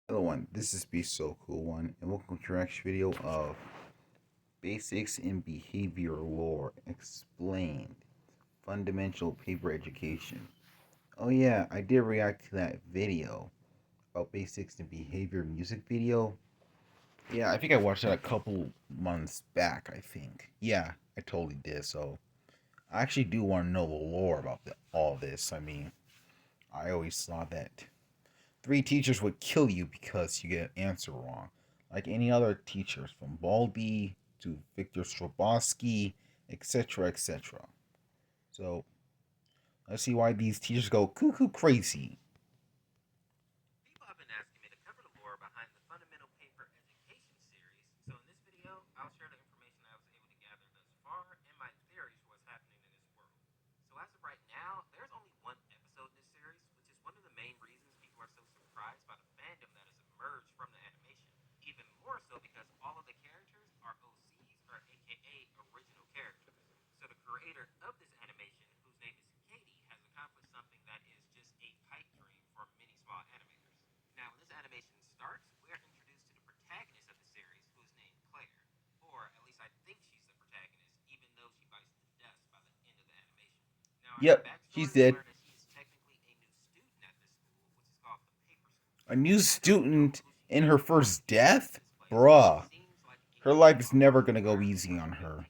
Hello, one. This is Beessokoo1, and welcome to our next video of Basics in Behavior Lore Explained Fundamental Paper Education. Oh, yeah, I did react to that video about Basics in Behavior music video. Yeah, I think I watched that a couple months back, I think. Yeah, I totally did. So, I actually do want to know the lore about all this. I mean, I always thought that three teachers would kill you because you get an answer wrong. Like any other teachers, from Baldy to Victor Strobosky, etc., etc. So let's see why these teachers go cuckoo crazy. Yep, she's dead. A new student in her first death? Bruh. Her life is never gonna go easy on her.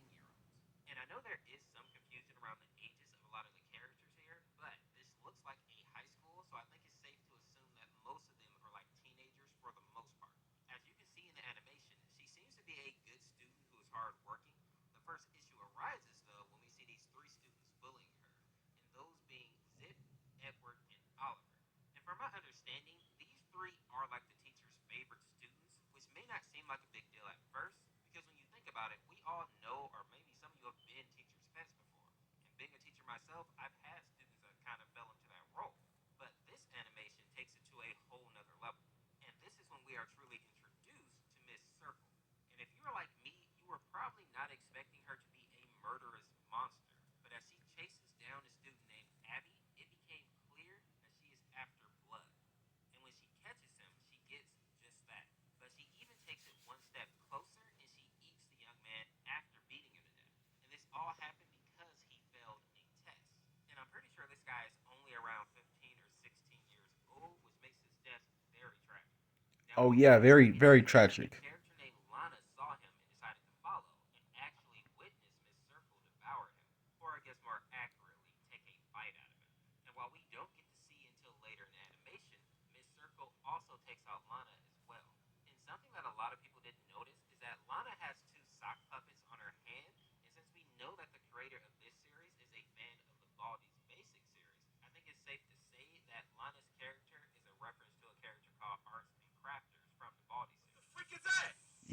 Oh yeah, very, very tragic.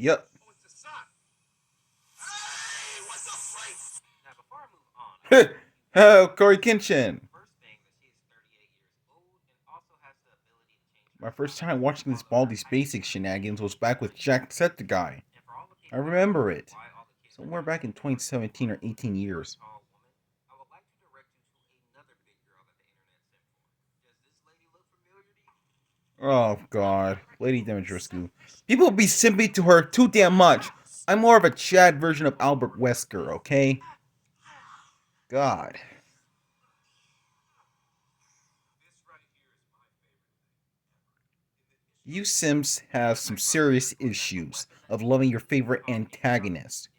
Yep. Oh, Corey Kenshin. My first time watching this Baldi's Basic shenanigans was back with Jacksepticeye. I remember it. Somewhere back in 2017 or 18 years. Oh god, Lady Dimitrescu. People be simping to her too damn much. I'm more of a Chad version of Albert Wesker, okay? God. You Sims have some serious issues of loving your favorite antagonist.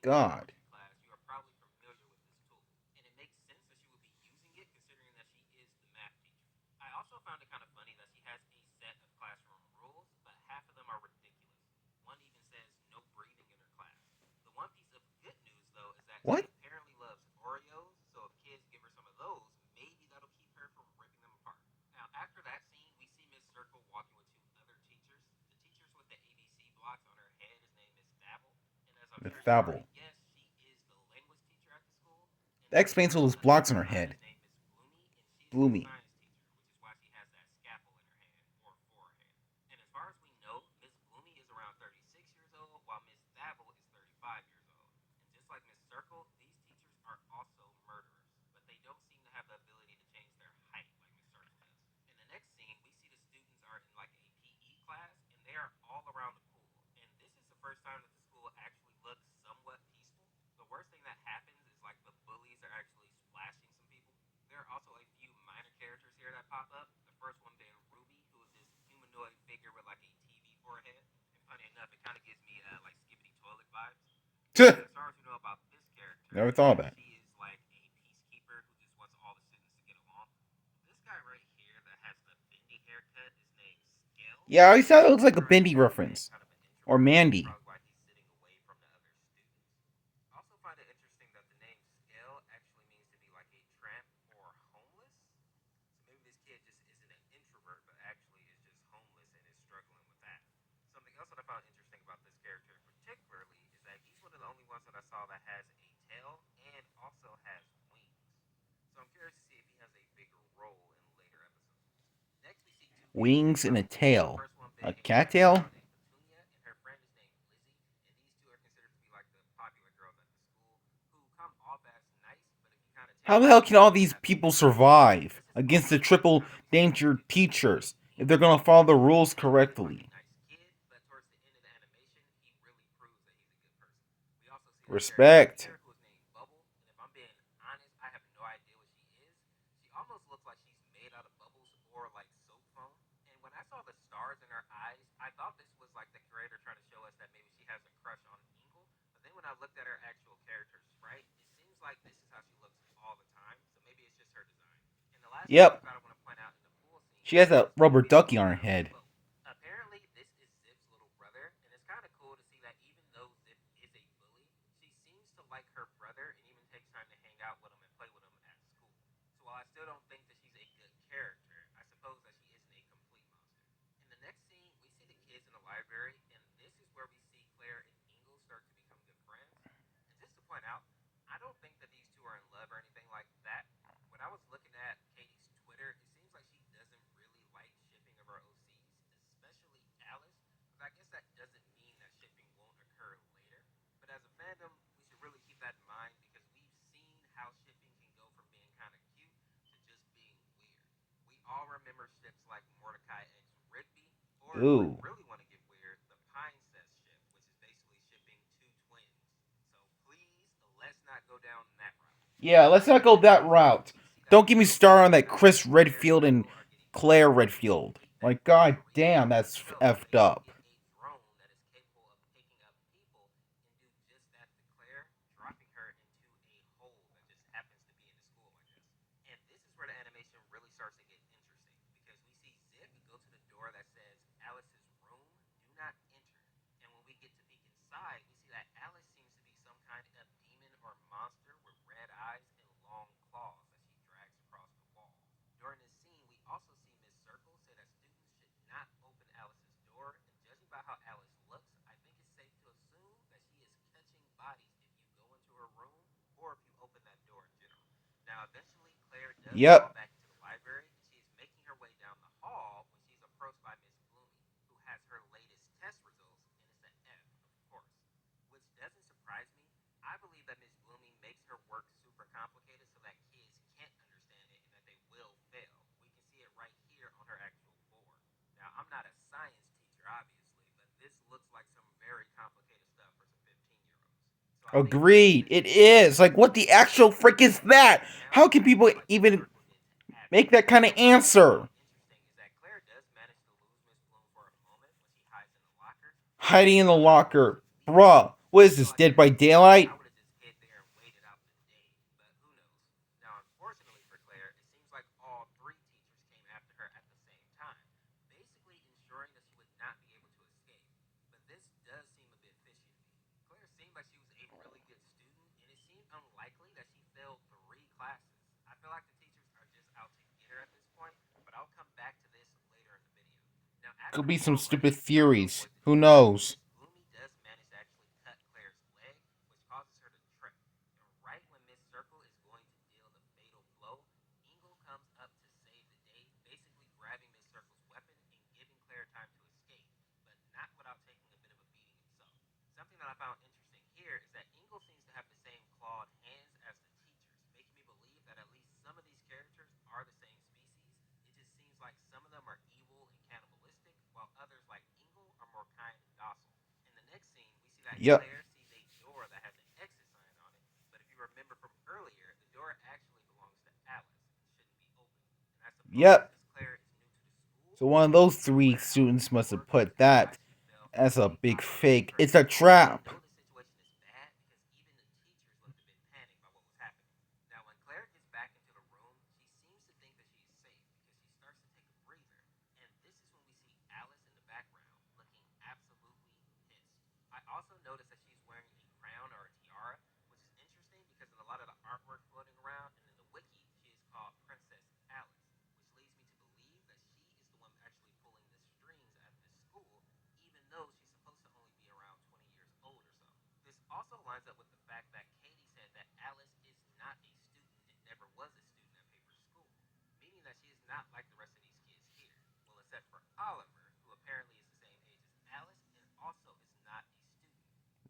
God. What? The Fable. That explains all those blocks on her head. Bloomy. Never thought of that. Yeah, I always thought it looks like a Bendy reference. Or Mandy. Wings and a tail. A cattail? How the hell can all these people survive against the triple danger teachers if they're gonna follow the rules correctly? Respect. Yep. She has a rubber ducky on her head. Ooh. Yeah, let's not go that route. Don't get me started on that Chris Redfield and Claire Redfield. Like, god damn, that's effed up. Yep. Agreed. It is. Like, what the actual frick is that? How can people even make that kind of answer? Hiding in the locker. Bruh, what is this, Dead by Daylight? Could be some stupid theories. Who knows? Yep. Yep. So one of those three students must have put that as a big fake. It's a trap.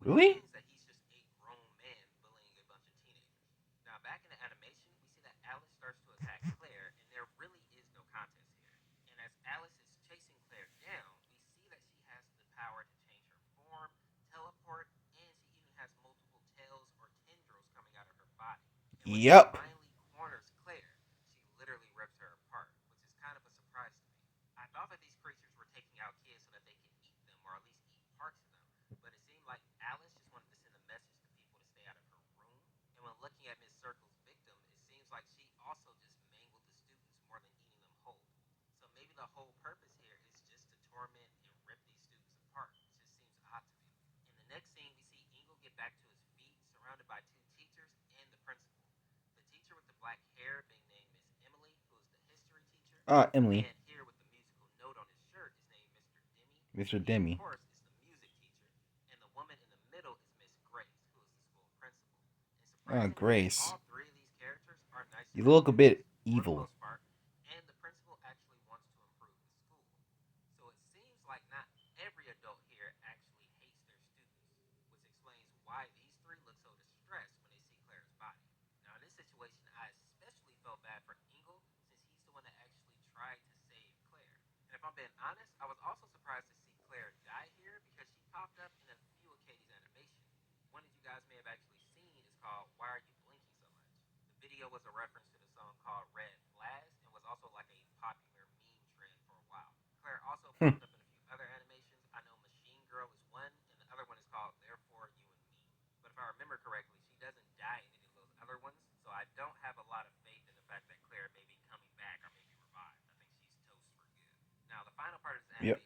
Really? Yep. Emily. Mr. Demi. Grace. You look a bit evil. Yep.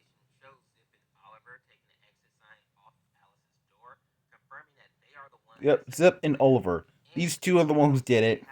Yep. Zip and Oliver. These two are the ones who did it.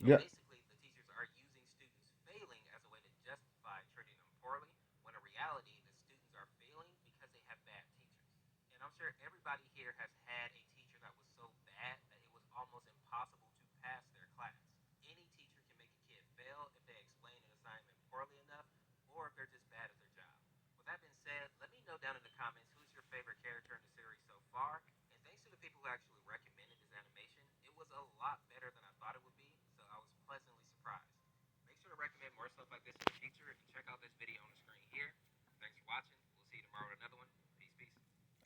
Yep.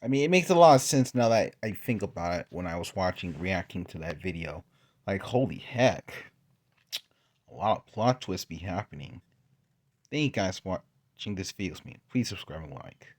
I mean, it makes a lot of sense now that I think about it when I was reacting to that video. Like, holy heck. A lot of plot twists be happening. Thank you guys for watching this video with me. Please subscribe and like.